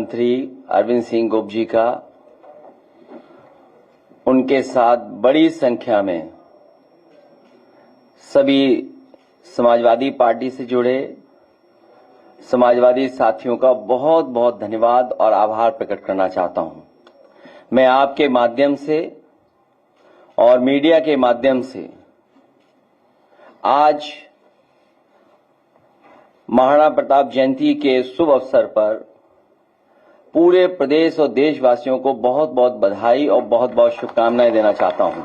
मंत्री अरविंद सिंह गोप जी का, उनके साथ बड़ी संख्या में सभी समाजवादी पार्टी से जुड़े समाजवादी साथियों का बहुत बहुत धन्यवाद और आभार प्रकट करना चाहता हूं। मैं आपके माध्यम से और मीडिया के माध्यम से आज महाराणा प्रताप जयंती के शुभ अवसर पर पूरे प्रदेश और देशवासियों को बहुत बहुत बधाई और बहुत बहुत शुभकामनाएं देना चाहता हूं।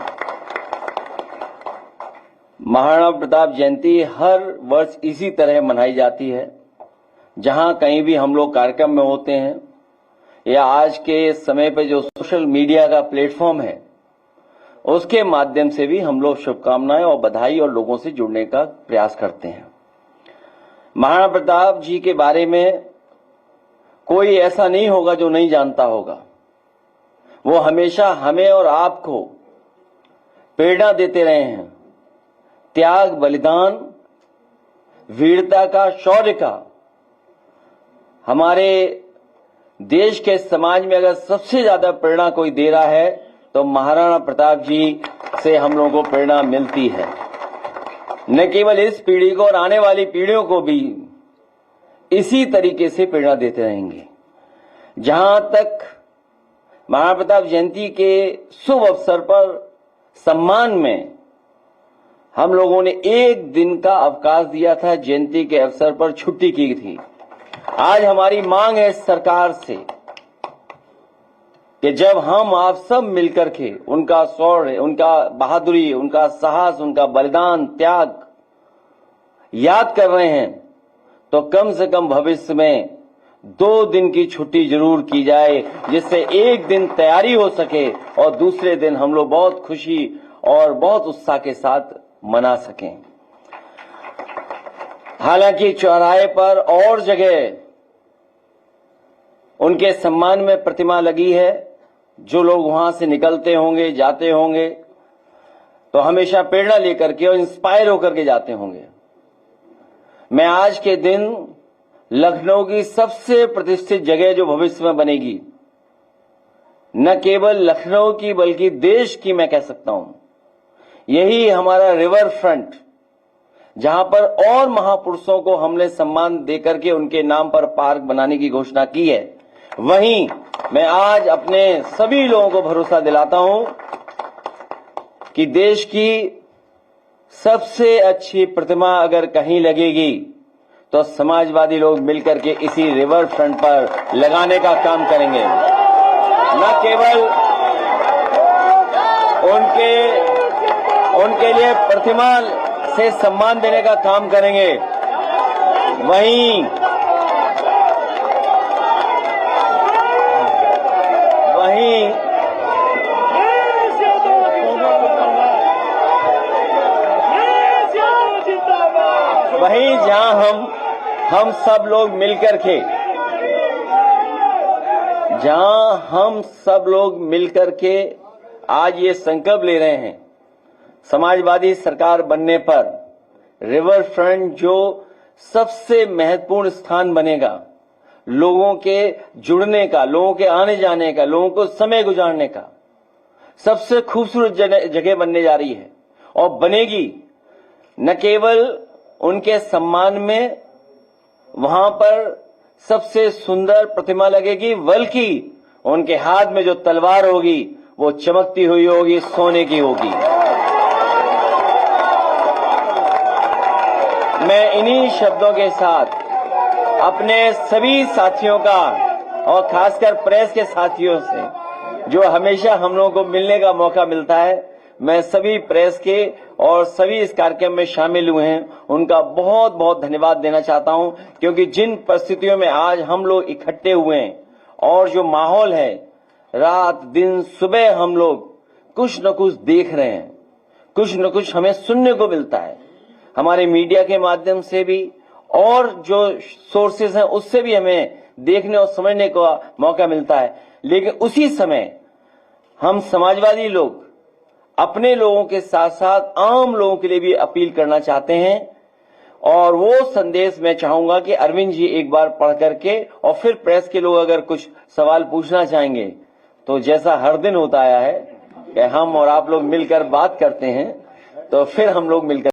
महाराणा प्रताप जयंती हर वर्ष इसी तरह मनाई जाती है। जहां कहीं भी हम लोग कार्यक्रम में होते हैं या आज के समय पे जो सोशल मीडिया का प्लेटफॉर्म है उसके माध्यम से भी हम लोग शुभकामनाएं और बधाई और लोगों से जुड़ने का प्रयास करते हैं। महाराणा प्रताप जी के बारे में कोई ऐसा नहीं होगा जो नहीं जानता होगा। वो हमेशा हमें और आपको प्रेरणा देते रहे हैं। त्याग, बलिदान, वीरता का, शौर्य का। हमारे देश के समाज में अगर सबसे ज्यादा प्रेरणा कोई दे रहा है तो महाराणा प्रताप जी से हम लोगों को प्रेरणा मिलती है। न केवल इस पीढ़ी को और आने वाली पीढ़ियों को भी इसी तरीके से प्रेरणा देते रहेंगे। जहां तक महाराणा प्रताप जयंती के शुभ अवसर पर सम्मान में हम लोगों ने एक दिन का अवकाश दिया था, जयंती के अवसर पर छुट्टी की थी। आज हमारी मांग है सरकार से कि जब हम आप सब मिलकर के उनका शौर्य, उनका बहादुरी, उनका साहस, उनका बलिदान, त्याग याद कर रहे हैं तो कम से कम भविष्य में 2 दिन की छुट्टी जरूर की जाए, जिससे एक दिन तैयारी हो सके और दूसरे दिन हम लोग बहुत खुशी और बहुत उत्साह के साथ मना सकें। हालांकि चौराहे पर और जगह उनके सम्मान में प्रतिमा लगी है। जो लोग वहां से निकलते होंगे, जाते होंगे तो हमेशा प्रेरणा लेकर के और इंस्पायर होकर के जाते होंगे। मैं आज के दिन लखनऊ की सबसे प्रतिष्ठित जगह जो भविष्य में बनेगी, न केवल लखनऊ की बल्कि देश की मैं कह सकता हूं, यही हमारा रिवर फ्रंट, जहां पर और महापुरुषों को हमने सम्मान देकर के उनके नाम पर पार्क बनाने की घोषणा की है। वहीं मैं आज अपने सभी लोगों को भरोसा दिलाता हूं कि देश की सबसे अच्छी प्रतिमा अगर कहीं लगेगी तो समाजवादी लोग मिलकर के इसी रिवर फ्रंट पर लगाने का काम करेंगे। न केवल उनके लिए प्रतिमा से सम्मान देने का काम करेंगे, वहीं जहां हम सब लोग मिलकर के आज ये संकल्प ले रहे हैं, समाजवादी सरकार बनने पर रिवर फ्रंट जो सबसे महत्वपूर्ण स्थान बनेगा, लोगों के जुड़ने का, लोगों के आने जाने का, लोगों को समय गुजारने का सबसे खूबसूरत जगह बनने जा रही है और बनेगी। न केवल उनके सम्मान में वहां पर सबसे सुंदर प्रतिमा लगेगी, बल्कि उनके हाथ में जो तलवार होगी वो चमकती हुई होगी, सोने की होगी। मैं इन्हीं शब्दों के साथ अपने सभी साथियों का और खासकर प्रेस के साथियों से जो हमेशा हम लोगों को मिलने का मौका मिलता है, मैं सभी प्रेस के और सभी इस कार्यक्रम में शामिल हुए हैं उनका बहुत बहुत धन्यवाद देना चाहता हूं, क्योंकि जिन परिस्थितियों में आज हम लोग इकट्ठे हुए हैं और जो माहौल है, रात दिन सुबह हम लोग कुछ न कुछ देख रहे हैं, कुछ न कुछ हमें सुनने को मिलता है, हमारे मीडिया के माध्यम से भी और जो सोर्सेज हैं उससे भी हमें देखने और समझने का मौका मिलता है। लेकिन उसी समय हम समाजवादी लोग अपने लोगों के साथ साथ आम लोगों के लिए भी अपील करना चाहते हैं। और वो संदेश मैं चाहूंगा कि अरविंद जी एक बार पढ़ करके और फिर प्रेस के लोग अगर कुछ सवाल पूछना चाहेंगे तो जैसा हर दिन होता आया है कि हम और आप लोग मिलकर बात करते हैं, तो फिर हम लोग मिलकर